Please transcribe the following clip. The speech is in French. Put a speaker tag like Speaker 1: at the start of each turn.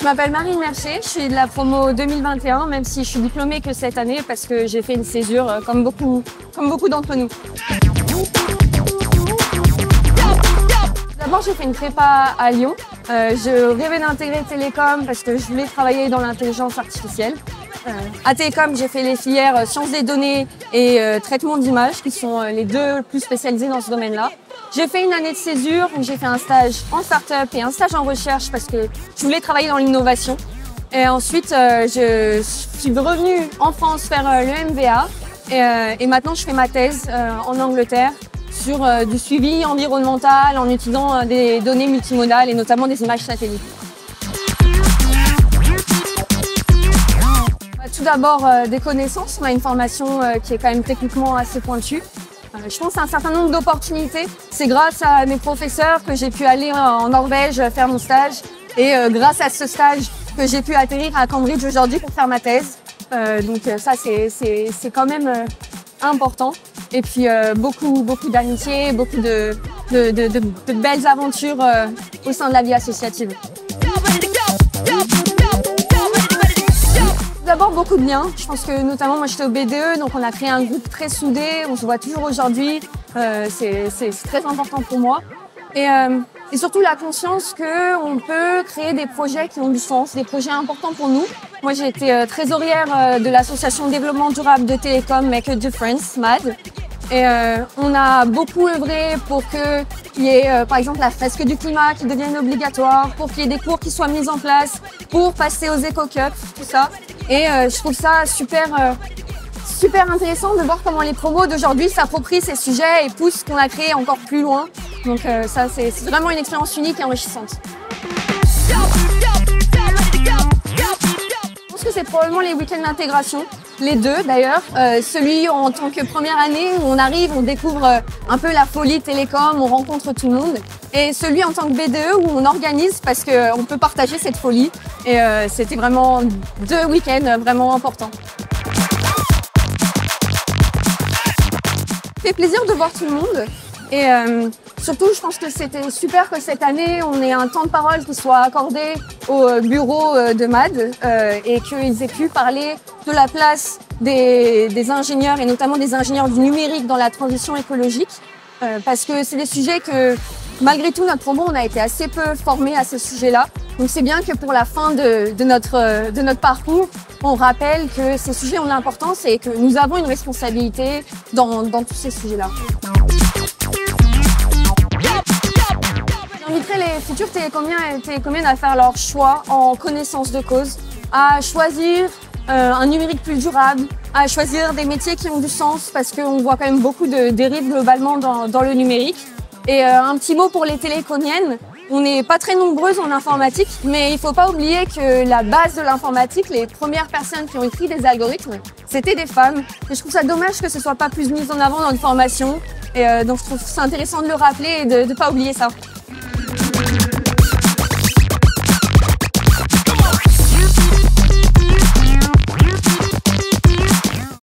Speaker 1: Je m'appelle Marine Mercier, je suis de la promo 2021, même si je suis diplômée que cette année parce que j'ai fait une césure comme beaucoup d'entre nous. D'abord, j'ai fait une prépa à Lyon. Je rêvais d'intégrer Télécom parce que je voulais travailler dans l'intelligence artificielle. À Télécom, j'ai fait les filières sciences des données et traitement d'images, qui sont les deux plus spécialisés dans ce domaine-là. J'ai fait une année de césure où j'ai fait un stage en start-up et un stage en recherche parce que je voulais travailler dans l'innovation. Et ensuite, je suis revenue en France faire le MBA et maintenant je fais ma thèse en Angleterre sur du suivi environnemental en utilisant des données multimodales et notamment des images satellites. Tout d'abord des connaissances, on a une formation qui est quand même techniquement assez pointue. Je pense à un certain nombre d'opportunités. C'est grâce à mes professeurs que j'ai pu aller en Norvège faire mon stage et grâce à ce stage que j'ai pu atterrir à Cambridge aujourd'hui pour faire ma thèse. Donc ça c'est quand même important. Et puis beaucoup d'amitié, beaucoup de belles aventures au sein de la vie associative. D'abord beaucoup de liens. Je pense que notamment moi j'étais au BDE, donc on a créé un groupe très soudé, on se voit toujours aujourd'hui. C'est très important pour moi. Et surtout la conscience qu'on peut créer des projets qui ont du sens, des projets importants pour nous. Moi j'ai été trésorière de l'association de développement durable de Télécom Make a Difference, MAD. Et on a beaucoup œuvré pour qu'il y ait par exemple la fresque du climat qui devienne obligatoire, pour qu'il y ait des cours qui soient mis en place, pour passer aux éco-cups, tout ça. Et je trouve ça super intéressant de voir comment les promos d'aujourd'hui s'approprient ces sujets et poussent ce qu'on a créé encore plus loin. Donc ça, c'est vraiment une expérience unique et enrichissante. Je pense que c'est probablement les week-ends d'intégration, les deux d'ailleurs. Celui en tant que première année où on arrive, on découvre un peu la folie Télécom, on rencontre tout le monde. Et celui en tant que BDE où on organise parce qu'on peut partager cette folie. Et c'était vraiment deux week-ends vraiment importants. Ça fait plaisir de voir tout le monde. Et surtout, je pense que c'était super que cette année, on ait un temps de parole qui soit accordé au bureau de MAD et qu'ils aient pu parler de la place des ingénieurs et notamment des ingénieurs du numérique dans la transition écologique. Parce que c'est des sujets que, malgré tout, notre promo, on a été assez peu formés à ce sujet-là. Donc c'est bien que pour la fin de notre parcours, on rappelle que ces sujets ont l'importance et que nous avons une responsabilité dans tous ces sujets-là. J'inviterai les futurs télécomiens et télécomiennes à faire leur choix en connaissance de cause, à choisir un numérique plus durable, à choisir des métiers qui ont du sens parce qu'on voit quand même beaucoup de dérives globalement dans le numérique. Et un petit mot pour les télécomiennes. On n'est pas très nombreuses en informatique, mais il ne faut pas oublier que la base de l'informatique, les premières personnes qui ont écrit des algorithmes, c'était des femmes. Et je trouve ça dommage que ce ne soit pas plus mis en avant dans notre formation. Et donc je trouve ça intéressant de le rappeler et de ne pas oublier ça.